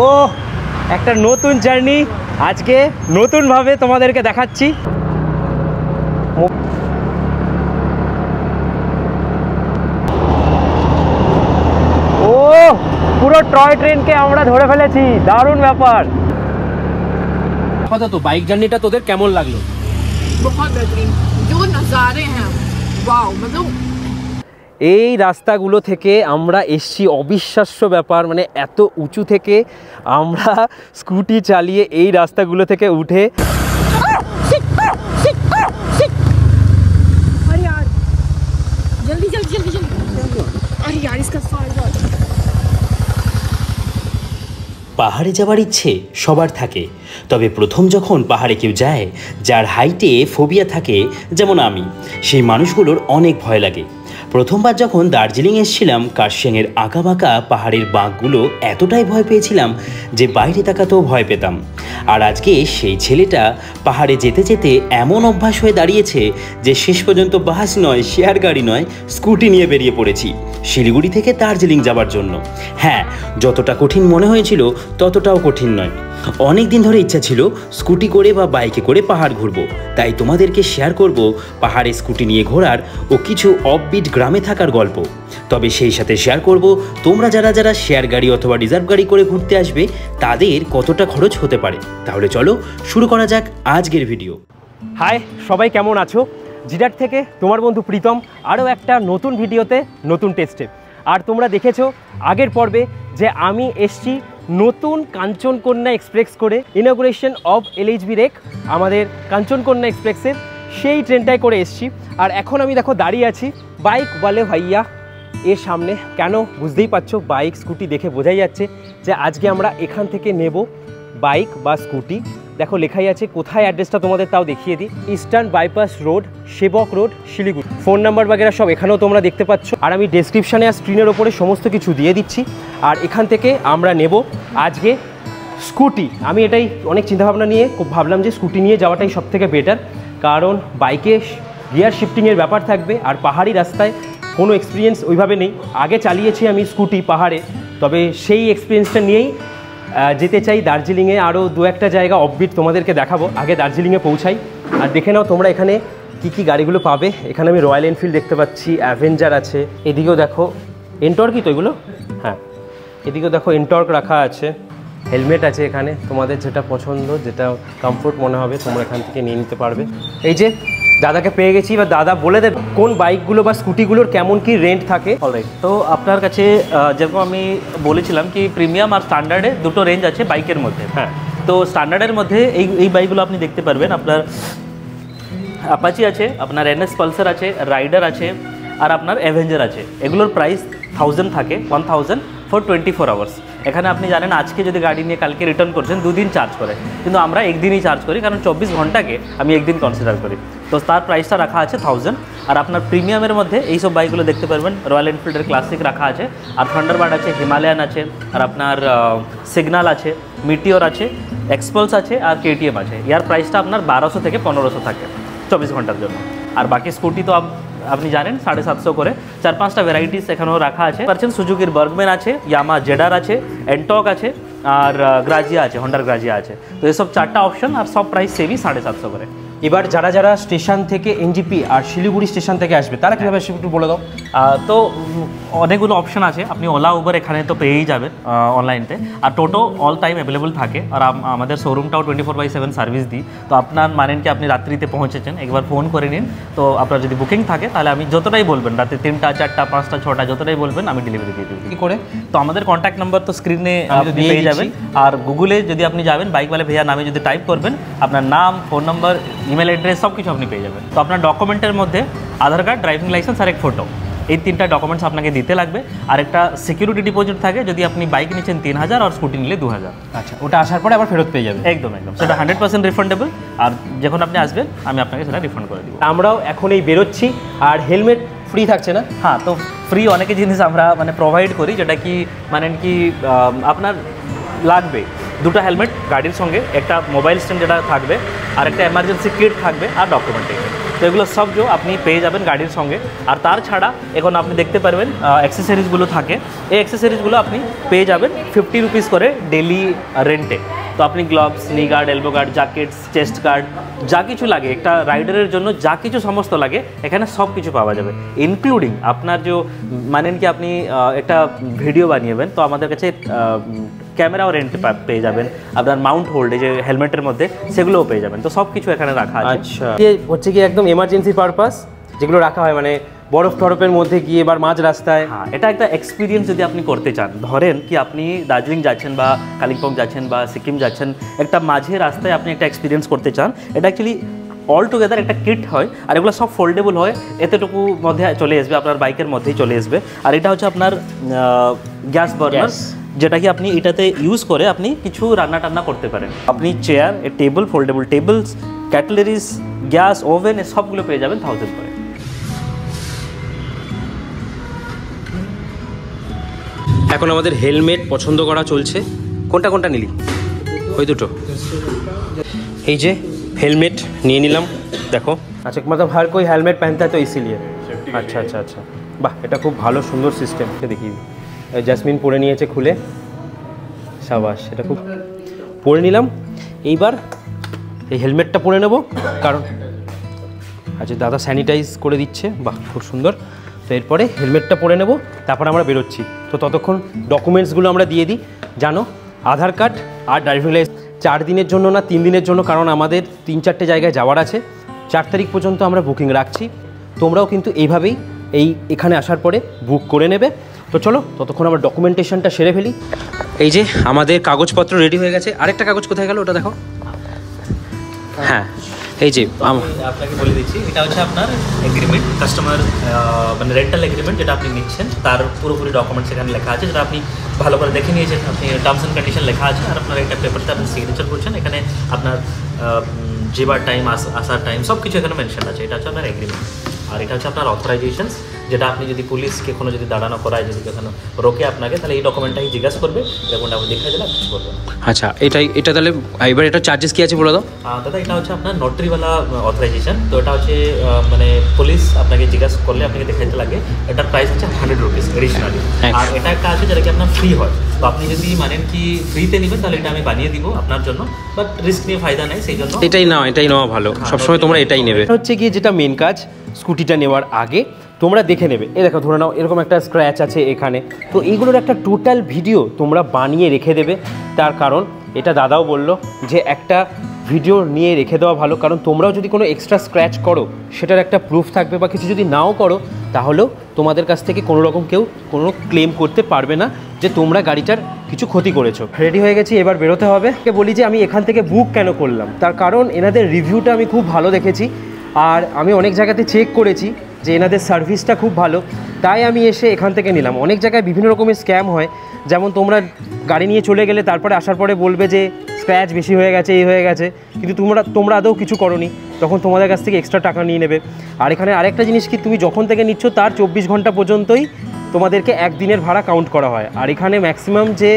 ও একটা নতুন জার্নি আজকে নতুনভাবে তোমাদেরকে দেখাচ্ছি। ও পুরো টয় ট্রেনকে আমরা ধরে ফেলেছি, দারুণ ব্যাপার। আপাতত বাইক জার্নিটা তোদের কেমন লাগলো? এই রাস্তাগুলো থেকে আমরা এসছি, অবিশ্বাস্য ব্যাপার, মানে এত উঁচু থেকে আমরা স্কুটি চালিয়ে এই রাস্তাগুলো থেকে উঠে পাহাড়ে যাওয়ার ইচ্ছে সবার থাকে, তবে প্রথম যখন পাহাড়ে কেউ যায় যার হাইটে ফোবিয়া থাকে, যেমন আমি, সেই মানুষগুলোর অনেক ভয় লাগে। প্রথমবার যখন দার্জিলিং এসেছিলাম, কার্শিয়াংয়ের আঁকাবাঁকা পাহাড়ের বাঁকগুলো এতটাই ভয় পেয়েছিলাম যে বাইরে তাকাতেও ভয় পেতাম। আর আজকে সেই ছেলেটা পাহাড়ে যেতে যেতে এমন অভ্যাস হয়ে দাঁড়িয়েছে যে শেষ পর্যন্ত বাস নয়, শেয়ার গাড়ি নয়, স্কুটি নিয়ে বেরিয়ে পড়েছি শিলিগুড়ি থেকে দার্জিলিং যাবার জন্য। হ্যাঁ, যতটা কঠিন মনে হয়েছিল ততটাও কঠিন নয়। অনেক দিন ধরে ইচ্ছা ছিল স্কুটি করে বা বাইকে করে পাহাড় ঘুরবো, তাই তোমাদেরকে শেয়ার করব পাহাড়ে স্কুটি নিয়ে ঘোরার ও কিছু অফবিট গ্রামে থাকার গল্প। তবে সেই সাথে শেয়ার করব তোমরা যারা যারা শেয়ার গাড়ি অথবা রিজার্ভ গাড়ি করে ঘুরতে আসবে তাদের কতটা খরচ হতে পারে। তাহলে চলো শুরু করা যাক আজকের ভিডিও। হাই সবাই, কেমন আছো? জিরাট থেকে তোমার বন্ধু প্রীতম, আরও একটা নতুন ভিডিওতে, নতুন টেস্টে। আর তোমরা দেখেছো আগের পর্বে যে আমি এসছি নতুন কাঞ্চনকন্যা এক্সপ্রেস করে, ইনগ্রেশন অফ এলএইচবি রেক, আমাদের কাঞ্চনকন্যা এক্সপ্রেসের সেই ট্রেনটায় করে এসছি। আর এখন আমি দেখো দাঁড়িয়ে আছি বাইক ওয়ালে ভাইয়া এর সামনে। কেন বুঝতেই পারছো, বাইক স্কুটি দেখে বোঝাই যাচ্ছে যে আজকে আমরা এখান থেকে নেব বাইক বা স্কুটি। দেখো লেখাই আছে, কোথায় অ্যাড্রেসটা তোমাদের তাও দেখিয়ে দিই। ইস্টার্ন বাইপাস রোড, সেবক রোড, শিলিগুড়ি। ফোন নাম্বার বাগেরা সব এখানেও তোমরা দেখতে পাচ্ছ, আর আমি ডেসক্রিপশানে আর স্ক্রিনের ওপরে সমস্ত কিছু দিয়ে দিচ্ছি। আর এখান থেকে আমরা নেব আজকে স্কুটি। আমি এটাই অনেক চিন্তাভাবনা নিয়ে খুব ভাবলাম যে স্কুটি নিয়ে যাওয়াটাই সব থেকে বেটার, কারণ বাইকে গিয়ার শিফটিংয়ের ব্যাপার থাকবে আর পাহাড়ি রাস্তায় কোনো এক্সপিরিয়েন্স ওইভাবে নেই। আগে চালিয়েছি আমি স্কুটি পাহাড়ে, তবে সেই এক্সপিরিয়েন্সটা নিয়েই যেতে চাই দার্জিলিংয়ে। আরও দু একটা জায়গা অফবিট তোমাদেরকে দেখাবো। আগে দার্জিলিংয়ে পৌঁছাই আর দেখে নাও তোমরা এখানে কি কি গাড়িগুলো পাবে। এখানে আমি রয়্যাল এনফিল্ড দেখতে পাচ্ছি, অ্যাভেঞ্জার আছে, এদিকেও দেখো এন্টর্কই তো এগুলো, হ্যাঁ এদিকেও দেখো এন্টর্ক রাখা আছে, হেলমেট আছে এখানে, তোমাদের যেটা পছন্দ, যেটা কমফোর্ট মনে হবে তোমরা এখান থেকে নিয়ে নিতে পারবে। এই যে দাদাকে পেয়ে গেছি, বা দাদা বলে দেবে কোন বাইকগুলো বা স্কুটিগুলোর কেমন কি রেন্ট থাকে। অলরাইট, তো আপনার কাছে যেরকম আমি বলেছিলাম কি প্রিমিয়াম আর স্ট্যান্ডার্ডে দুটো রেঞ্জ আছে বাইকের মধ্যে। হ্যাঁ, তো স্ট্যান্ডার্ডের মধ্যে এই বাইকগুলো আপনি দেখতে পারবেন। আপনার অ্যাপাচি আছে, আপনার এনএস পালসার আছে, রাইডার আছে, আর আপনার অ্যাভেঞ্জার আছে। এগুলোর প্রাইস 1000 থাকে, 1000 ফর 24 আওয়ার্স। এখানে আপনি জানেন আজকে যদি গাড়ি নিয়ে কালকে রিটার্ন করছেন 2 দিন চার্জ করে, কিন্তু আমরা একদিনই চার্জ করি, কারণ 24 ঘন্টাকে আমি একদিন কনসিডার করি। তো তার প্রাইসটা রাখা আছে 1000। আর আপনার প্রিমিয়ামের মধ্যে এইসব বাইকগুলো দেখতে পারবেন, রয়্যাল এনফিল্ডের ক্লাসিক রাখা আছে, আর থান্ডারবার্ড আছে, হিমালয়ান আছে, আর আপনার সিগনাল আছে, মিটিওর আছে, এক্সপালস আছে, আর কেটিএম আছে। ইয়ার প্রাইসটা আপনার 1200 থেকে 1500 থাকে 24 ঘন্টার জন্য। আর বাকি স্কুটি তো আপনি জানেন 750 করে। 4-5টা ভ্যারাইটিস এখানেও রাখা আছে। পাচ্ছেন সুজুকির বার্গম্যান আছে, ইয়ামা জেডার আছে, এন্টক আছে, আর গ্রাজিয়া আছে, হন্ডার গ্রাজিয়া আছে। তো এসব 4টা অপশন, আর সব প্রাইস সেমই 750 করে। এবার যারা যারা স্টেশন থেকে এনজিপি আর শিলিগুড়ি স্টেশন থেকে আসবে তারা কীভাবে আসবে একটু বলে দাও। তো অনেকগুলো অপশন আছে, আপনি ওলা উবার এখানে তো পেয়েই যাবেন অনলাইনতে, আর টোটো অল টাইম অ্যাভেলেবল থাকে। আর আমাদের শোরুমটাও 24/7 সার্ভিস দিই। তো আপনার মানেন কি আপনি রাত্রিতে পৌঁছেছেন, একবার ফোন করে নিন। তো আপনার যদি বুকিং থাকে তাহলে আমি যতটাই বলবেন, রাতে 3টা 4টা 5টা 6টা যতটাই বলবেন আমি ডেলিভারি দিয়ে দেবো। কী করে? তো আমাদের কন্ট্যাক্ট নাম্বার তো স্ক্রিনে আপনি পেয়ে যাবেন। আর গুগলে যদি আপনি যাবেন বাইকওয়ালে ভাইয়া নামে যদি টাইপ করবেন, আপনার নাম, ফোন নাম্বার, ইমেল অ্যাড্রেস সব কিছু আপনি পেয়ে যাবেন। তো আপনার ডকুমেন্টের মধ্যে আধার কার্ড, ড্রাইভিং লাইসেন্স আর এক ফটো, এই 3টা ডকুমেন্টস আপনাকে দিতে লাগবে। আর একটা সিকিউরিটি ডিপোজিট থাকে, যদি আপনি বাইক নিচ্ছেন 3000 আর স্কুটি নিলে 2000। আচ্ছা, ওটা আসার পরে আবার ফেরত পেয়ে যাবে। একদম সেটা 100% রিফান্ডেবল। আর যখন আপনি আসবেন আমি আপনাকে সেটা রিফান্ড করে দিব। আমরাও এখন এই বেরোচ্ছি। আর হেলমেট ফ্রি থাকছে না? হ্যাঁ, তো ফ্রি অনেকে জিনিস আমরা মানে প্রোভাইড করি, যেটা কি মানে কি আপনার লাগবে 2টা হেলমেট গাড়ির সঙ্গে, একটা মোবাইল স্ট্যান্ড যেটা থাকবে, আর একটা এমার্জেন্সি কিট থাকবে, আর ডকুমেন্টেশন। তো এগুলো সব আপনি পেয়ে যাবেন গাড়ির সঙ্গে। আর তার ছাড়া এখন আপনি দেখতে পারবেন অ্যাক্সেসরিজগুলো থাকে, এই অ্যাক্সেসরিজগুলো আপনি পেয়ে যাবেন 50 রুপিস করে ডেলি রেন্টে। তো আপনি gloves, knee guard, elbow guard, jackets, chest guard, যা কিছু লাগে একটা রাইডারের জন্য, যা কিছু সমস্ত লাগে এখানে সব কিছু পাওয়া যাবে, ইনক্লুডিং আপনার যে মানেন কি আপনি একটা ভিডিও বানিয়েবেন, তো আমাদের কাছে ক্যামেরাও রেন্ট পেয়ে যাবেন, আপনার মাউন্ট হোল্ড এই যে হেলমেটের মধ্যে সেগুলোও পেয়ে যাবেন। তো সব কিছু এখানে রাখা আছে। আচ্ছা, হচ্ছে কি একদম এমার্জেন্সি পারপাস যেগুলো রাখা হয়, মানে বরফ টরফের মধ্যে গিয়ে এবার মাঝ রাস্তায়। হ্যাঁ, এটা একটা এক্সপিরিয়েন্স যদি আপনি করতে চান, ধরেন কি আপনি দার্জিলিং যাচ্ছেন বা কালিম্পং যাচ্ছেন বা সিকিম যাচ্ছেন, একটা মাঝে রাস্তায় আপনি একটা এক্সপিরিয়েন্স করতে চান, এটা অ্যাকচুয়ালি অল টুগেদার একটা কিট হয়, আর এগুলো সব ফোল্ডেবল হয়, এতটুকু মধ্যে চলে আসবে, আপনার বাইকের মধ্যেই চলে আসবে। আর এটা হচ্ছে আপনার গ্যাস বার্নার, যেটা কি আপনি এটাতে ইউজ করে আপনি কিছু রান্না টান্না করতে পারেন। আপনি chair, table, foldable tables, cutleries, gas, oven, সবগুলো পেয়ে যাবেন 1000 করে। এখন আমাদের হেলমেট পছন্দ করা চলছে। কোনটা কোনটা নিলি? ওই দুটো। এই যে হেলমেট নিয়ে নিলাম, দেখো। আচ্ছা, मतलब हर कोई हेलमेट पहनता है तो इसीलिए। अच्छा अच्छा अच्छा, বাহ, এটা খুব ভালো সুন্দর সিস্টেম। দেখি জাসমিন পরে নিয়েছে খুলে, সাবাস, এটা খুব পরে নিলাম। এইবার এই হেলমেটটা পরে নেব, কারণ আচ্ছা দাদা স্যানিটাইজ করে দিচ্ছে, বাহ খুব সুন্দর। তো এরপরে হেলমেটটা পরে নেব, তারপর আমরা বেরোচ্ছি। তো ততক্ষণ ডকুমেন্টসগুলো আমরা দিয়ে দিই। জানো, আধার কার্ড আর ড্রাইভিং লাইসেন্স 4 দিনের জন্য না 3 দিনের জন্য, কারণ আমাদের 3-4টে জায়গায় যাওয়ার আছে। 4 তারিখ পর্যন্ত আমরা বুকিং রাখছি। তোমরাও কিন্তু এইভাবেই এখানে আসার পরে বুক করে নেবে। তো চলো ততক্ষণ আমরা ডকুমেন্টেশনটা সেরে ফেলি। এই যে আমাদের কাগজপত্র রেডি হয়ে গেছে। আরেকটা কাগজ কোথায় গেল ওটা দেখো। হ্যাঁ, এই যে আপনাকে বলে দিচ্ছি, এটা হচ্ছে আপনার এগ্রিমেন্ট, কাস্টমার মানে রেন্টাল এগ্রিমেন্ট, যেটা আপনি নিচ্ছেন তার পুরোপুরি ডকুমেন্টস এখানে লেখা আছে, যেটা আপনি ভালো করে দেখে নিয়েছেন। আপনি টার্মস অ্যান্ড কন্ডিশন লেখা আছে, আর আপনার একটা পেপারতে আপনি সিগনেচার করছেন। এখানে আপনার যাবার টাইম, আসার টাইম সব কিছু এখানে মেনশন আছে। এটা হচ্ছে আপনার এগ্রিমেন্ট। আর এটা হচ্ছে আপনার অথরাইজেশনস, যেটা আপনি যদি পুলিশকে কোনো যদি দাঁড়ানো করায়, যদি কখনো রোকে আপনাকে, তাহলে এই ডকুমেন্টটাই জিজ্ঞাসা করবে, যখন আপনি দেখাই দিলে কিছু করবে। আচ্ছা, এটা তাহলে এবার এটা চার্জেস কী আছে বলে দাও। দাদা, এটা হচ্ছে আপনার নোটারিওয়ালা অথরাইজেশন। তো এটা হচ্ছে মানে পুলিশ আপনাকে জিজ্ঞাসা করলে আপনাকে দেখাইতে লাগে, এটার প্রাইস হচ্ছে 100 রুপিস এডিশনালি। আর এটা একটা আছে যেটা কি আপনার ফ্রি হয়। তো আপনি যদি মানেন কি ফ্রিতে নেবেন, তাহলে এটা আমি বানিয়ে দিব আপনার জন্য, বাট রিস্ক নিয়ে ফায়দা নেই, সেই জন্য এটাই নেওয়া ভালো। সবসময় তোমরা এটাই নেবে। হচ্ছে কি যেটা মেন কাজ, স্কুটিটা নেওয়ার আগে তোমরা দেখে নেবে। এই দেখো, ধরে নাও এরকম একটা স্ক্র্যাচ আছে এখানে, তো এইগুলোর একটা টোটাল ভিডিও তোমরা বানিয়ে রেখে দেবে। তার কারণ এটা দাদাও বললো যে একটা ভিডিও নিয়ে রেখে দেওয়া ভালো, কারণ তোমরাও যদি কোনো এক্সট্রা স্ক্র্যাচ করো সেটার একটা প্রুফ থাকবে, বা কিছু যদি নাও করো তাহলেও তোমাদের কাছ থেকে কোনো রকম কেউ কোনো ক্লেম করতে পারবে না যে তোমরা গাড়িটার কিছু ক্ষতি করেছো। রেডি হয়ে গেছি, এবার বেরোতে হবে। বলি যে আমি এখান থেকে বুক কেন করলাম, তার কারণ এনাদের রিভিউটা আমি খুব ভালো দেখেছি, আর আমি অনেক জায়গাতে চেক করেছি যে এনাদের সার্ভিসটা খুব ভালো, তাই আমি এসে এখান থেকে নিলাম। অনেক জায়গায় বিভিন্ন রকমের স্ক্যাম হয়, যেমন তোমরা গাড়ি নিয়ে চলে গেলে তারপরে আসার পরে বলবে যে স্ক্র্যাচ বেশি হয়ে গেছে, এই হয়ে গেছে, কিন্তু তোমরা আদৌ কিছু করোনি, তখন তোমাদের কাছ থেকে এক্সট্রা টাকা নিয়ে নেবে। আর এখানে আরেকটা জিনিস কি, তুমি যখন থেকে নিচ্ছ তার 24 ঘন্টা পর্যন্তই তোমাদেরকে 1 দিনের ভাড়া কাউন্ট করা হয়। আর এখানে ম্যাক্সিমাম যে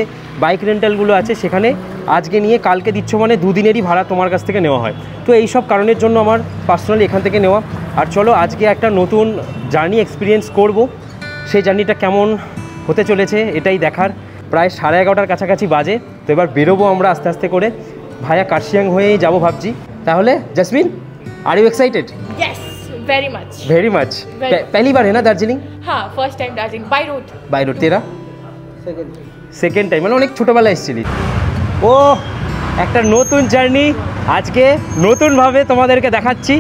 বাইক রেন্টালগুলো আছে সেখানে আজকে নিয়ে কালকে দিচ্ছ মানে 2 দিনেরই ভাড়া তোমার কাছ থেকে নেওয়া হয়। তো এই সব কারণের জন্য আমার পার্সোনালি এখান থেকে নেওয়া। আর চলো আজকে একটা নতুন জার্নি এক্সপিরিয়েন্স করব, সেই জার্নিটা কেমন হতে চলেছে এটাই দেখার। প্রায় 11:30টার কাছাকাছি বাজে, তো এবার বেরোবো আমরা আস্তে আস্তে করে, ভায়া কার্শিয়াং হয়েই যাবো ভাবছি। তাহলে জাসমিন, আর you excited? Yes, very much. Very much. पहली बार है ना दार्जिलिंग? हाँ, first time Darjeeling by road. तेरा सेकेंड टाइम, মানে অনেক ছোটোবেলা এসেছিলি। ও একটা নতুন জার্নি আজকে নতুনভাবে তোমাদেরকে দেখাচ্ছি।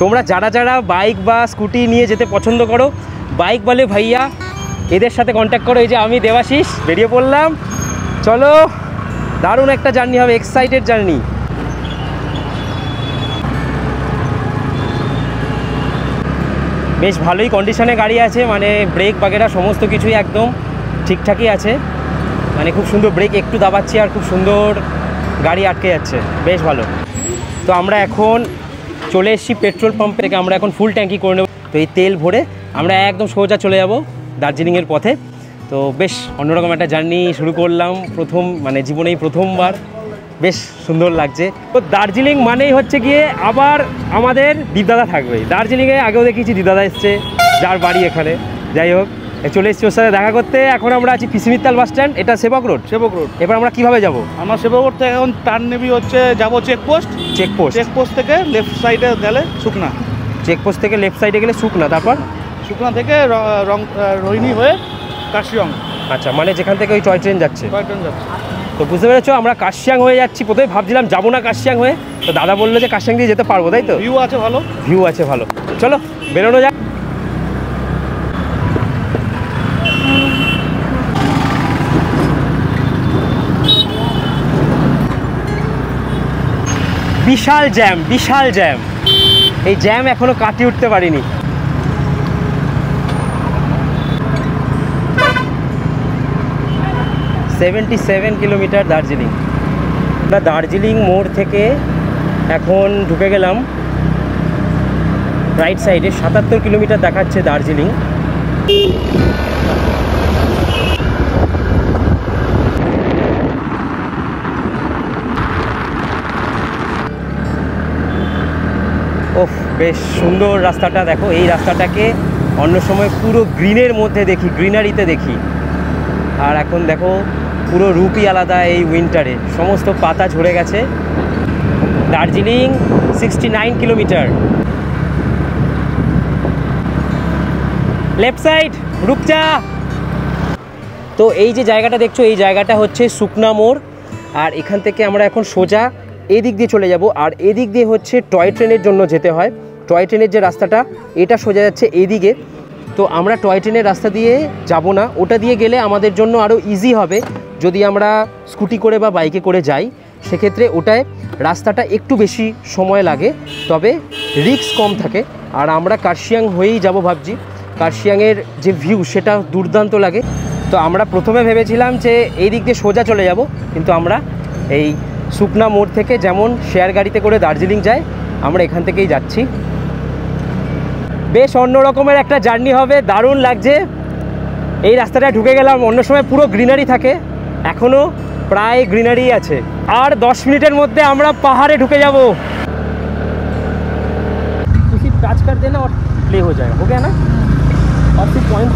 তোমরা যারা বাইক বা স্কুটি নিয়ে যেতে পছন্দ করো, বাইক বলে ভাইয়া, এদের সাথে কন্ট্যাক্ট করো। এই যে আমি দেবাশিস বেরিয়ে পড়লাম, চলো দারুণ একটা জার্নি হবে, এক্সাইটেড জার্নি। বেশ ভালোই কন্ডিশনে গাড়ি আছে, মানে ব্রেক বাগেরা সমস্ত কিছুই একদম ঠিকঠাকই আছে, মানে খুব সুন্দর ব্রেক, একটু দাবাচ্ছি আর খুব সুন্দর গাড়ি আটকে যাচ্ছে, বেশ ভালো। তো আমরা এখন চলে এসেছি পেট্রোল পাম্প থেকে, আমরা এখন ফুল ট্যাঙ্কি করে নেব। তো এই তেল ভরে আমরা একদম সোজা চলে যাব দার্জিলিংয়ের পথে। তো বেশ অন্যরকম একটা জার্নি শুরু করলাম, মানে জীবনেই প্রথমবার। বেশ সুন্দর লাগছে। তো দার্জিলিং মানেই হচ্ছে গিয়ে আবার আমাদের দীপদাদা থাকবে। দার্জিলিংয়ে আগেও দেখিয়েছি দীপদাদা এসছে, যার বাড়ি এখানে। যাই হোক, চলে এসেছি ওর সাথে দেখা করতে। এখন আমরা আছি পিসি মিত্তাল বাস স্ট্যান্ড, এটা সেবক রোড। সেবক রোড। এবার আমরা কিভাবে যাব? আমরা সেবক রোড থেকে এখন টার্ন নেবি হচ্ছে যাবো চেকপোস্ট। চেকপোস্ট থেকে লেফট সাইডে গেলে শুকনা। চেকপোস্ট থেকে লেফট সাইডে গেলে শুকনা, তারপর শুকনা থেকে রোহিণী হয়ে কার্শিয়ং। আচ্ছা, মানে যেখান থেকে ওই টয় ট্রেন যাচ্ছে। টয় ট্রেন যাচ্ছে। তো বুঝতে পেরেছো, আমরা কার্শিয়াং হয়ে যাচ্ছি। প্রথমে ভাবছিলাম যাবো না কার্শিয়াং হয়ে, তো দাদা বললো যে কার্শিয়াং দিয়ে যেতে পারবো, তাই তো? ভিউ আছে ভালো। ভিউ আছে ভালো, চলো বেরোনো যাক। বিশাল জ্যাম, বিশাল জ্যাম। এই জ্যাম এখনো কাটিয়ে উঠতে পারিনি। $77 কিলোমিটার দার্জিলিং। আমরা দার্জিলিং মোড় থেকে এখন ঢুকে গেলাম রাইট সাইডে। 77 কিলোমিটার দেখাচ্ছে দার্জিলিং। ওফ, বেশ সুন্দর রাস্তাটা। দেখো, এই রাস্তাটাকে অন্য সময় পুরো গ্রিনের মধ্যে দেখি, গ্রিনারিতে দেখি। আর এখন দেখো পুরো রূপই আলাদা এই উইন্টারে, সমস্ত পাতা ঝরে গেছে। দার্জিলিং 69 কিলোমিটার। লেফট সাইড রূপচা। তো এই যে জায়গাটা দেখছো, এই জায়গাটা হচ্ছে শুকনা মোড়। আর এখান থেকে আমরা এখন সোজা এদিক দিয়ে চলে যাব। আর এদিক দিয়ে হচ্ছে টয় ট্রেনের জন্য যেতে হয়। টয় ট্রেনের যে রাস্তাটা, এটা সোজা যাচ্ছে এদিকে। তো আমরা টয় ট্রেনের রাস্তা দিয়ে যাব না, ওটা দিয়ে গেলে আমাদের জন্য আরও ইজি হবে। যদি আমরা স্কুটি করে বা বাইকে করে যাই, সেক্ষেত্রে ওটায় রাস্তাটা একটু বেশি সময় লাগে, তবে রিস্ক কম থাকে। আর আমরা কার্শিয়াং হয়েই যাব ভাবছি। কার্শিয়াংয়ের যে ভিউ, সেটা দুর্দান্ত লাগে। তো আমরা প্রথমে ভেবেছিলাম যে এই দিক দিয়ে সোজা চলে যাব, কিন্তু আমরা এই শুকনা মোড় থেকে যেমন শেয়ার গাড়িতে করে দার্জিলিং যায়, আমরা এখান থেকেই যাচ্ছি। বেশ অন্য রকমের একটা জার্নি হবে, দারুণ লাগছে। এই রাস্তাটা ঢুকে গেলাম, অন্য সময় পুরো গ্রিনারি থাকে, এখনও প্রায় গ্রিনারি আছে। আর 10 মিনিটের মধ্যে আমরা পাহাড়ে ঢুকে যাব। किसी टच कर देना और प्ले हो जाएगा, हो गया ना? और फिर पॉइंट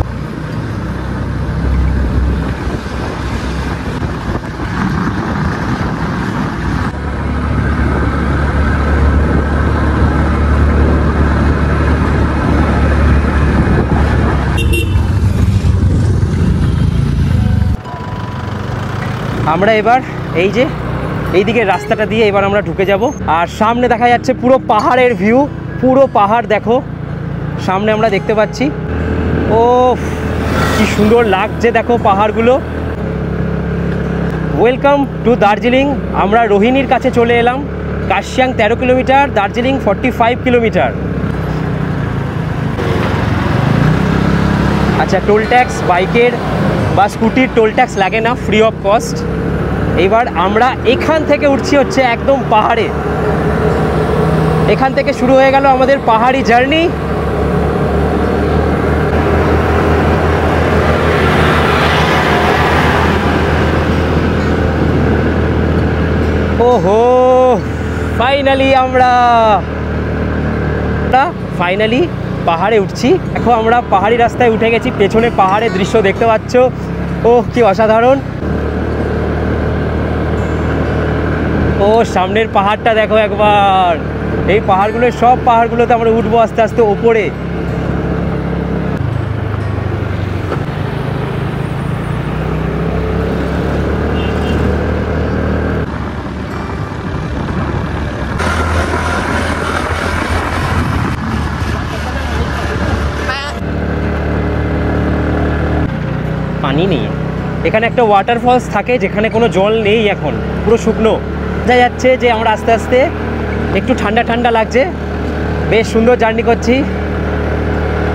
আমরা এবার এই যে এইদিকে রাস্তাটা দিয়ে এবার আমরা ঢুকে যাব। আর সামনে দেখা যাচ্ছে পুরো পাহাড়ের ভিউ, পুরো পাহাড় দেখো সামনে আমরা দেখতে পাচ্ছি। ও কি সুন্দর লাগছে দেখো পাহাড়গুলো। Welcome to Darjeeling. আমরা রোহিণীর কাছে চলে এলাম। Kurseong 13 kilometre, Darjeeling 45 kilometre. আচ্ছা, টোল ট্যাক্স বাইকের বা স্কুটির টোল ট্যাক্স লাগে না, ফ্রি অফ কস্ট। এবার আমরা এখান থেকে উঠছি হচ্ছে একদম পাহাড়ে। এখান থেকে শুরু হয়ে গেল আমাদের পাহাড়ি জার্নি। ওহো, ফাইনালি আমরা পাহাড়ে উঠছি। দেখো আমরা পাহাড়ি রাস্তায় উঠে গেছি, পেছনে পাহাড়ের দৃশ্য দেখতে পাচ্ছ। ওহ, কি অসাধারণ। ও সামনের পাহাড়টা দেখো একবার। এই পাহাড়গুলো, সব পাহাড়গুলোতে আমরা উঠবো আস্তে আস্তে ওপরে। পানি নেই এখানে। একটা ওয়াটারফলস থাকে যেখানে কোনো জল নেই, এখন পুরো শুকনো। বোঝা যাচ্ছে যে আমরা আস্তে আস্তে একটু ঠান্ডা ঠান্ডা লাগছে। বেশ সুন্দর জার্নি করছি,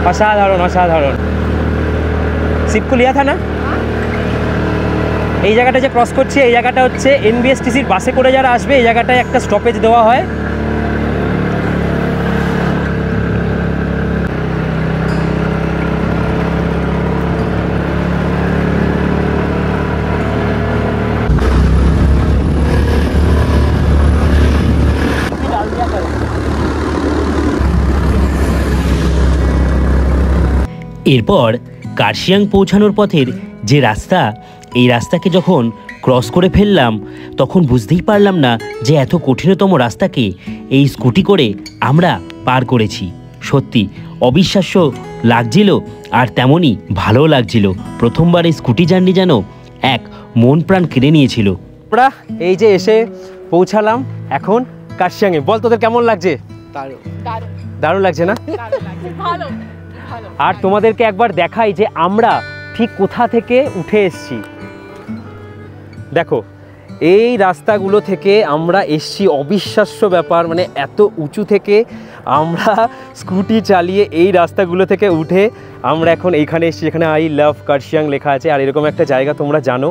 অসাধারণ অসাধারণ। সিপকো লিয়া থা না? এই জায়গাটা যে ক্রস করছি, এই জায়গাটা হচ্ছে এনবিএসটিসির বাসে করে যারা আসবে, এই জায়গাটায় একটা স্টপেজ দেওয়া হয়। এরপর কার্শিয়াং পৌঁছানোর পথের যে রাস্তা, এই রাস্তাকে যখন ক্রস করে ফেললাম তখন বুঝতেই পারলাম না যে এত কঠিনতম রাস্তাকে এই স্কুটি করে আমরা পার করেছি। সত্যি অবিশ্বাস্য লাগছিল আর তেমনই ভালো লাগছিল। প্রথমবার এই স্কুটি জার্নি যেন এক মন প্রাণ কেড়ে নিয়েছিল। আমরা এই যে এসে পৌঁছালাম এখন কার্শিয়াংয়ে। বল তোদের কেমন লাগছে? দারুণ লাগছে না? ভালো ভালো। আর তোমাদেরকে একবার দেখাই যে আমরা ঠিক কোথা থেকে উঠে এসছি। দেখো এই রাস্তাগুলো থেকে আমরা এসছি, অবিশ্বাস্য ব্যাপার। মানে এত উঁচু থেকে আমরা স্কুটি চালিয়ে এই রাস্তাগুলো থেকে উঠে আমরা এখন এইখানে এসছি, যেখানে আই লাভ কার্শিয়াং লেখা আছে। আর এরকম একটা জায়গা তোমরা জানো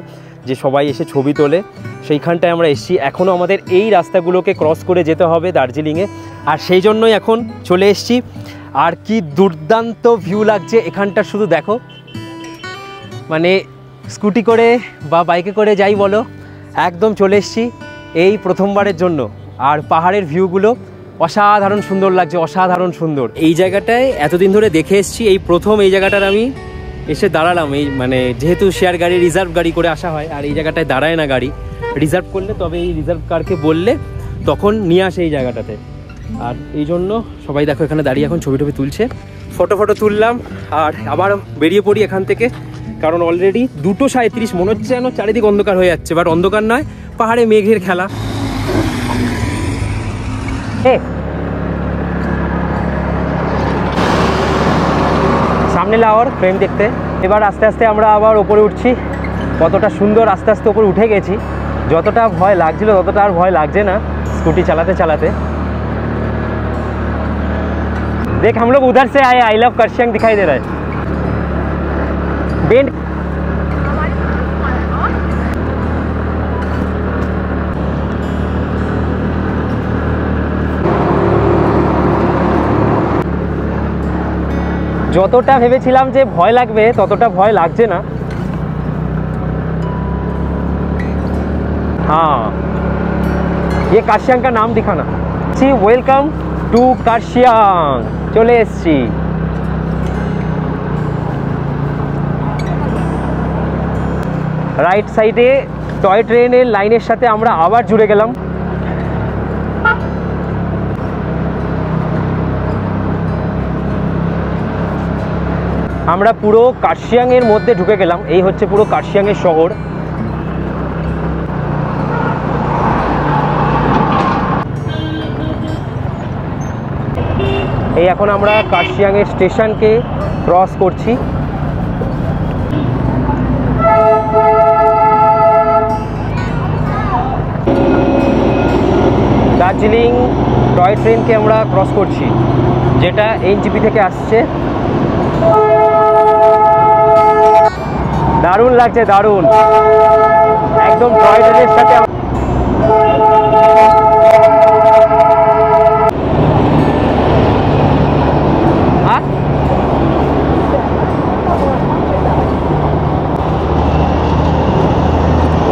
যে সবাই এসে ছবি তোলে, সেইখানটায় আমরা এসছি। এখনও আমাদের এই রাস্তাগুলোকে ক্রস করে যেতে হবে দার্জিলিংয়ে, আর সেই জন্যই এখন চলে এসছি। আর কি দুর্দান্ত ভিউ লাগছে এখানটা, শুধু দেখো। মানে স্কুটি করে বা বাইকে করে যাই বলো, একদম চলে এসছি এই প্রথমবারের জন্য। আর পাহাড়ের ভিউগুলো অসাধারণ সুন্দর লাগছে, অসাধারণ সুন্দর। এই জায়গাটায় এতদিন ধরে দেখে এসছি, এই প্রথম এই জায়গাটার আমি এসে দাঁড়ালাম। এই মানে যেহেতু শেয়ার গাড়ি, রিজার্ভ গাড়ি করে আসা হয়, আর এই জায়গাটায় দাঁড়ায় না গাড়ি, রিজার্ভ করলে তবে এই রিজার্ভ কারকে বললে তখন নিয়ে আসে এই জায়গাটাতে। আর এই জন্য সবাই দেখো এখানে দাঁড়িয়ে এখন ছবি টবি তুলছে, ফটো তুললাম। আর আবার বেরিয়ে পড়ি এখান থেকে, কারণ অলরেডি 2:37 মনে হচ্ছে যেন চারিদিক অন্ধকার হয়ে যাচ্ছে, বাট অন্ধকার নয়, পাহাড়ে মেঘের খেলা। সামনে লাওয়ার ফ্রেম দেখতে। এবার আস্তে আস্তে আমরা আবার ওপরে উঠছি। কতটা সুন্দর আস্তে আস্তে ওপরে উঠে গেছি। যতটা ভয় লাগছিল ততটা আর ভয় লাগছে না स्कूटी चलाते चलाते। देख हम लोग उधर से आए, आई लव कर्शियंग दिखाई दे रहा है। बेंड যতটা ভেবেছিলাম যে ভয় লাগবে ততটা ভয় লাগছে না। हाँ, ये काशियांग का नाम दिखाना। सी वेलकम टू काशियांग। चले एसছি। রাইট সাইডে টয় ট্রেনের লাইনের সাথে আমরা আবার জুড়ে গেলাম। আমরা পুরো কার্শিয়াংয়ের মধ্যে ঢুকে গেলাম। এই হচ্ছে পুরো কার্শিয়াংয়ের শহর। এই এখন আমরা কার্শিয়াংয়ের স্টেশনকে ক্রস করছি। দার্জিলিং টয় ট্রেনকে আমরা ক্রস করছি, যেটা এনজিপি থেকে আসছে। দারুণ লাগছে, দারুণ একদম টয় ট্রেনের সাথে।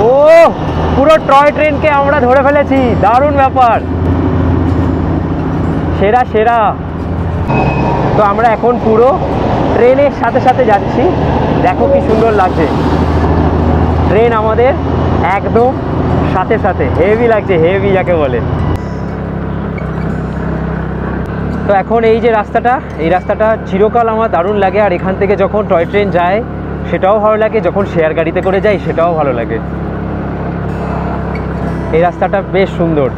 ও পুরো টয় ট্রেনকে আমরা ধরে ফেলেছি, দারুণ ব্যাপার, সেরা সেরা। তো আমরা এখন পুরো ট্রেনের সাথে সাথে যাচ্ছি। দেখো কি সুন্দর লাগছে, ট্রেন আমাদের একদম সাথে সাথে। হেভি লাগছে, হেভি যাকে বলে। তো এখন এই যে রাস্তাটা, এই রাস্তাটা চিরকাল আমার দারুণ লাগে। আর এখান থেকে যখন টয় ট্রেন যায় সেটাও ভালো লাগে, যখন শেয়ার গাড়িতে করে যাই সেটাও ভালো লাগে। এই রাস্তাটা বেশ সুন্দর।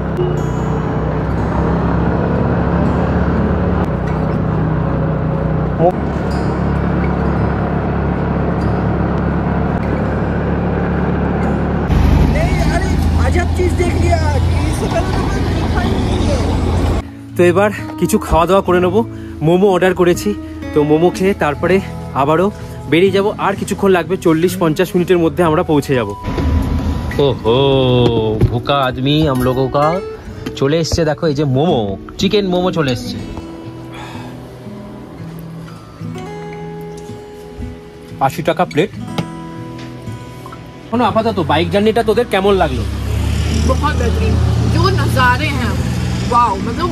তো এবার কিছু খাওয়া দাওয়া করে নেবো। মোমো অর্ডার করেছি, তো মোমো খেয়ে তারপরে আবারও বেরিয়ে যাব। আর কিছুক্ষণ লাগবে, 40-50 মিনিটের মধ্যে আমরা পৌঁছে যাব। ওহো ভুকা আদমি हम लोगों का চলে এসছে। দেখো এই যে মোমো, চিকেন মোমো চলে এসছে। $80 প্লেট। কোনো আপাতত বাইক জার্নিটা তোদের কেমন লাগলো? बहुत बेहतरीन, जो नज़ारे हैं वाओ। मतलब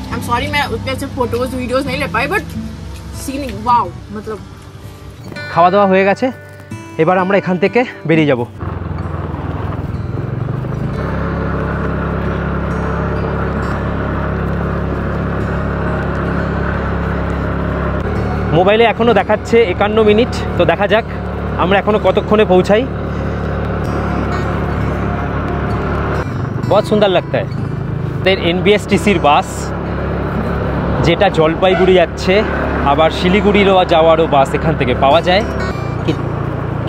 आई एम सॉरी मैं उतने अच्छे फोटोज वीडियोस नहीं ले पाई, बट सीनिंग वाओ मतलब খাওয়া দাওয়া হয়ে গেছে, এবার আমরা এখান থেকে বেরিয়ে যাব। মোবাইলে এখনও দেখাচ্ছে 51 মিনিট, তো দেখা যাক আমরা এখনও কতক্ষণে পৌঁছাই। बहुत सुंदर लगता है। देन एनबीएसटीसीर বাস যেটা জলপাইগুড়ি যাচ্ছে, আবার শিলিগুড়িরও যাওয়ারও বাস এখান থেকে পাওয়া যায়।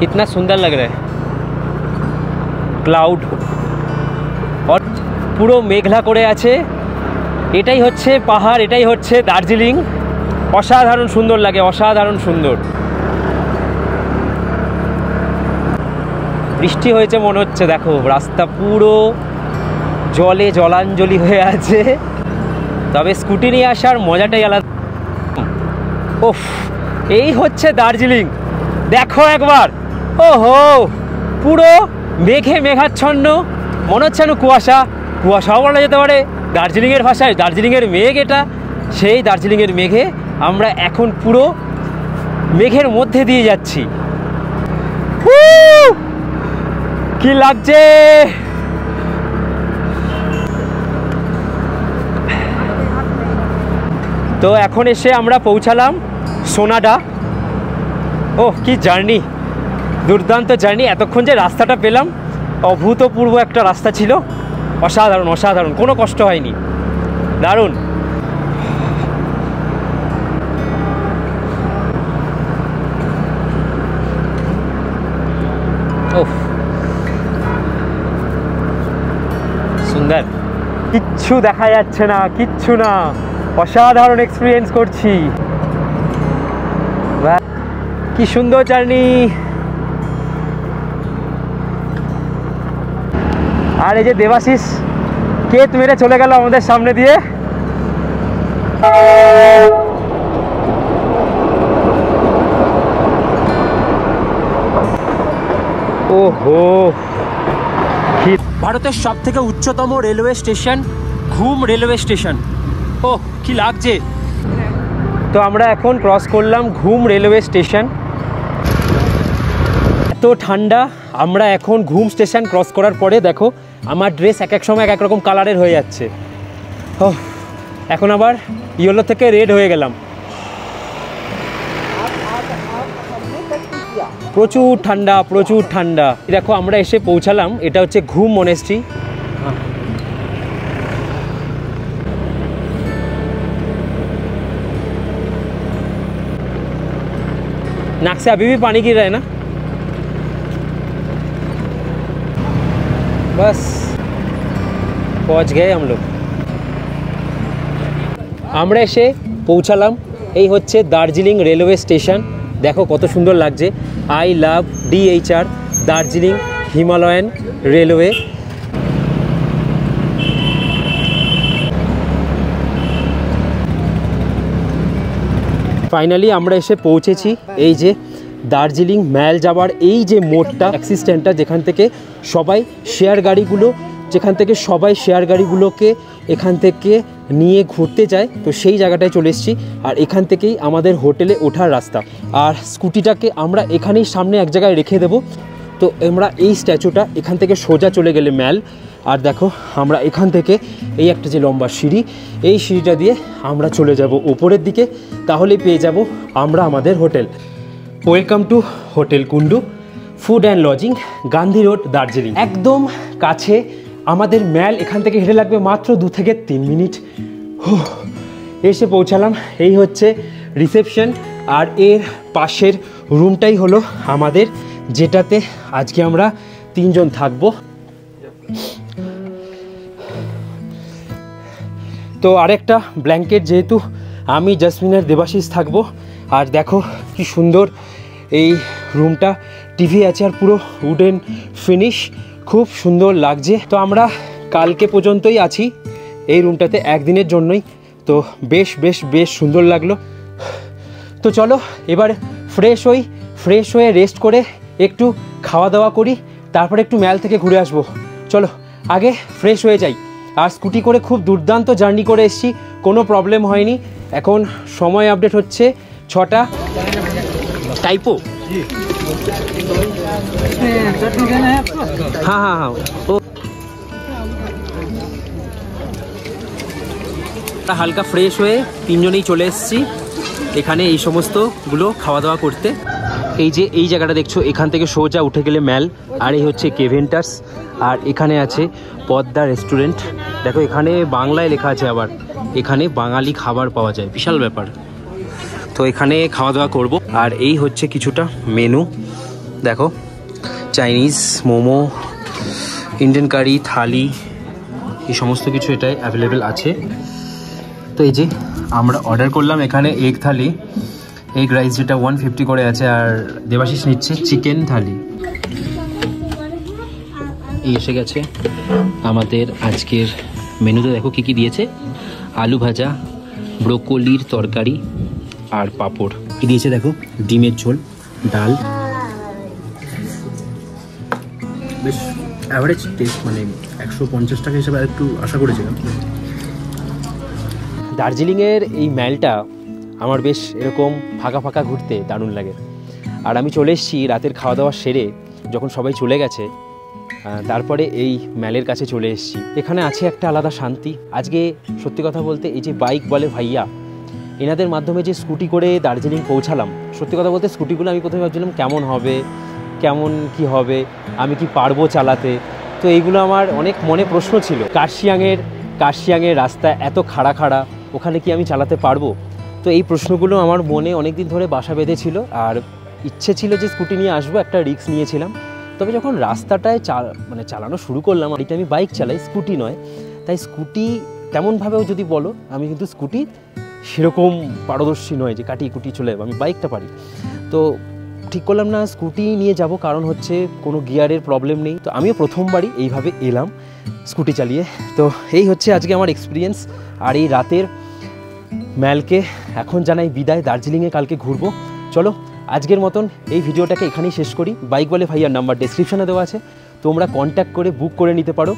कितना सुंदर लग रहा है, ক্লাউড और পুরো মেঘলা করে আছে। এটাই হচ্ছে পাহাড়, এটাই হচ্ছে দার্জিলিং। অসাধারণ সুন্দর লাগে, অসাধারণ সুন্দর। বৃষ্টি হয়েছে মনে হচ্ছে, দেখো রাস্তা পুরো জলে জলাঞ্জলি হয়ে আছে। তবে স্কুটি নিয়ে আসার মজাটাই আলাদা। ওফ, এই হচ্ছে দার্জিলিং, দেখো একবার। ওহো, পুরো মেঘে মেঘাচ্ছন্ন, মনে হচ্ছে না কুয়াশা, কুয়াশাও বলা যেতে পারে দার্জিলিংয়ের ভাষায়। দার্জিলিংয়ের মেঘ এটা, সেই দার্জিলিংয়ের মেঘে আমরা এখন পুরো মেঘের মধ্যে দিয়ে যাচ্ছি। কি লাগছে! তো এখন এসে আমরা পৌঁছালাম সোনাডা। ওহ, কি জার্নি, দুর্দান্ত জার্নি। এতক্ষণ যে রাস্তাটা পেলাম, অভূতপূর্ব একটা রাস্তা ছিল, অসাধারণ অসাধারণ, কোনো কষ্ট হয়নি, দারুণ। ওহ, সুন্দর। কিচ্ছু দেখা যাচ্ছে না, কিচ্ছু না, অসাধারণ এক্সপিরিয়েন্স করছি। কি সুন্দর জার্নি। আর এই যে দেবাশিস কেত মেরে চলে গেল আমাদের সামনে দিয়ে। ওহো, ভারতের সব থেকে উচ্চতম রেলওয়ে স্টেশন ঘুম রেলওয়ে স্টেশন। ওহ, কি লাগছে। তো আমরা এখন ক্রস করলাম ঘুম রেলওয়ে স্টেশন। এত ঠান্ডা, আমরা এখন ঘুম স্টেশন ক্রস করার পরে দেখো আমার ড্রেস এক এক সময় এক এক রকম কালারের হয়ে যাচ্ছে। ওহ, এখন আবার ইয়েলো থেকে রেড হয়ে গেলাম। প্রচুর ঠান্ডা, প্রচুর ঠান্ডা। দেখো আমরা এসে পৌঁছালাম, এটা হচ্ছে ঘুম মনেস্ট্রি। नाक से अभी भी पानी गिर रहा है ना। बस पहुंच गए हम लोग। আমরা এসে পৌঁছালাম, এই হচ্ছে দার্জিলিং রেলওয়ে স্টেশন। দেখো কত সুন্দর লাগছে। I love DHR Darjeeling Himalayan railway. Finally আমরা এসে পৌঁছেছি এই যে দার্জিলিং ম্যাল যাওয়ার এই যে মোড়টা, ট্যাক্সি স্ট্যান্ডটা, যেখান থেকে সবাই শেয়ার গাড়িগুলোকে এখান থেকে নিয়ে ঘুরতে যায়। তো সেই জায়গাটায় চলে এসেছি, আর এখান থেকেই আমাদের হোটেলে ওঠার রাস্তা। আর স্কুটিটাকে আমরা এখানেই সামনে এক জায়গায় রেখে দেবো। তো আমরা এই স্ট্যাচুটা এখান থেকে সোজা চলে গেলে ম্যাল, আর দেখো আমরা এখান থেকে এই একটা যে লম্বা সিঁড়ি, এই সিঁড়িটা দিয়ে আমরা চলে যাব উপরের দিকে, তাহলেই পেয়ে যাব আমরা আমাদের hotel. Welcome to hotel Kundu food and lodging, Gandhi road, Darjeeling. একদম কাছে আমাদের ম্যাল, এখান থেকে হেঁটে লাগবে মাত্র 2 থেকে 3 মিনিট। এসে পৌঁছালাম, এই হচ্ছে রিসেপশন, আর এর পাশের রুমটাই হলো আমাদের, যেটাতে আজকে আমরা 3 জন থাকবো। তো আরেকটা ব্ল্যাঙ্কেট, যেহেতু আমি জাসমিনের দেবাশিস থাকবো। আর দেখো কি সুন্দর এই রুমটা, টিভি আছে, আর পুরো উডেন ফিনিশ, খুব সুন্দর লাগছে। তো আমরা কালকে পর্যন্তই আছি এই রুমটাতে, একদিনের জন্যই। তো বেশ বেশ বেশ সুন্দর লাগলো। তো চলো এবার ফ্রেশ হয়ে রেস্ট করে একটু খাওয়া দাওয়া করি, তারপরে একটু ম্যাল থেকে ঘুরে আসবো। চলো আগে ফ্রেশ হয়ে যাই। আর স্কুটি করে খুব দুর্দান্ত জার্নি করে এসেছি, কোনো প্রবলেম হয়নি। এখন সময় আপডেট হচ্ছে 6টা टाइपो हाँ हाँ हाँ ओ হালকা ফ্রেশ হয়ে তিনজনেই চলে এসেছি এখানে এই সমস্তগুলো খাওয়া দাওয়া করতে। এই যে এই জায়গাটা দেখছো, এখান থেকে সোজা উঠে গেলে ম্যাল, আর এই হচ্ছে কেভেন্টার্স, আর এখানে আছে পদ্মা রেস্টুরেন্ট। দেখো এখানে বাংলায় লেখা আছে, আবার এখানে বাঙালি খাবার পাওয়া যায়, বিশাল ব্যাপার। তো এখানে খাওয়া দাওয়া করব। আর এই হচ্ছে কিছুটা মেনু, দেখো চাইনিজ, মোমো, ইন্ডিয়ান কারি, থালি, এই সমস্ত কিছু এটাই অ্যাভেলেবেল আছে। তো এই যে আমরা অর্ডার করলাম এখানে এগ থালি, এগ রাইস যেটা 150 করে আছে, আর দেবাশিস নিচ্ছে চিকেন থালি। এই এসে গেছে আমাদের আজকের মেনুতে, দেখো কী কী দিয়েছে, আলু ভাজা, ব্রোকলির তরকারি আর পাঁপড়। কি দিয়েছে দেখো, ডিমের ঝোল, ডাল, বেশ অ্যাভারেজ টেস্ট, মানে 150 টাকা হিসাবে আর একটু আশা করেছিলাম। দার্জিলিংয়ের এই ম্যালটা আমার বেশ এরকম ফাঁকা ফাঁকা ঘুরতে দারুণ লাগে। আর আমি চলে এসেছি রাতের খাওয়া দাওয়া সেরে, যখন সবাই চলে গেছে তারপরে এই ম্যালের কাছে চলে এসেছি। এখানে আছে একটা আলাদা শান্তি। আজকে সত্যি কথা বলতে এই যে বাইক বলে ভাইয়া, এনাদের মাধ্যমে যে স্কুটি করে দার্জিলিং পৌঁছালাম, সত্যি কথা বলতে স্কুটিগুলো আমি প্রথমে ভাবছিলাম কেমন হবে, কেমন কি হবে, আমি কি পারবো চালাতে। তো এইগুলো আমার অনেক মনে প্রশ্ন ছিল। কার্শিয়াংয়ের রাস্তা এত খাড়া খাড়া, ওখানে কি আমি চালাতে পারবো? তো এই প্রশ্নগুলো আমার মনে অনেক দিন ধরে বাসা বেঁধেছিল, আর ইচ্ছে ছিল যে স্কুটি নিয়ে আসবো, একটা রিস্ক নিয়েছিলাম। তবে যখন রাস্তাটায় চালানো শুরু করলাম, আর এটা আমি বাইক চালাই, স্কুটি নয়, তাই স্কুটি তেমনভাবেও যদি বলো, আমি কিন্তু স্কুটি সেরকম পারদর্শী নয় যে কাটিয়ে কুটিয়ে চলে যাবো, আমি বাইকটা পারি। তো ঠিক করলাম না স্কুটি নিয়ে যাব, কারণ হচ্ছে কোনো গিয়ারের প্রবলেম নেই। তো আমিও প্রথমবারই এইভাবে এলাম স্কুটি চালিয়ে। তো এই হচ্ছে আজকে আমার এক্সপিরিয়েন্স। আর এই রাতের ম্যালকে এখন জানাই বিদায়, দার্জিলিংয়ে কালকে ঘুরবো। চলো আজকের মতন এই ভিডিওটাকে এখানেই শেষ করি। বাইক বলে ভাইয়ার নাম্বার ডেসক্রিপশানে দেওয়া আছে, তোমরা কন্ট্যাক্ট করে বুক করে নিতে পারো।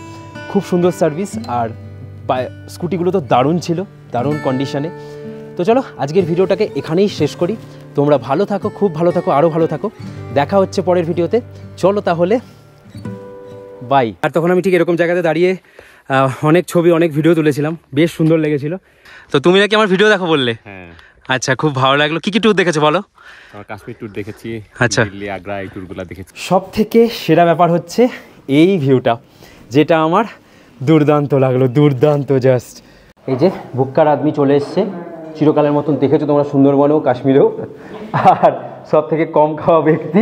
খুব সুন্দর সার্ভিস, আর স্কুটিগুলো তো দারুণ ছিল, দারুণ কন্ডিশনে। তো চলো আজকের ভিডিওটাকে এখানেই শেষ করি। তোমরা ভালো থাকো, খুব ভালো থাকো, আরও ভালো থাকো। দেখা হচ্ছে পরের ভিডিওতে। চলো তাহলে বাই। আর তখন আমি ঠিক এরকম জায়গাতে দাঁড়িয়ে অনেক ছবি, অনেক ভিডিও তুলেছিলাম, বেশ সুন্দর লেগেছিল। তো তুমি নাকি আমার ভিডিও দেখো বললে? হ্যাঁ। আচ্ছা, খুব ভালো লাগলো। কি কি ট্যুর দেখেছো বলো? কাশ্মীর ট্যুর দেখেছি, আচ্ছা, দিল্লি, আগ্রা, এই ট্যুরগুলো দেখেছি। সব থেকে সেরা ব্যাপার হচ্ছে এই ভিউটা, যেটা আমার দুর্দান্ত লাগলো, দুর্দান্ত জাস্ট। এই যে ভুক্কার আদমি চলে এসছে, চিরকালের মতন দেখেছো তোমরা সুন্দরবনেও, কাশ্মীরেও। আর সব থেকে কম খাওয়া ব্যক্তি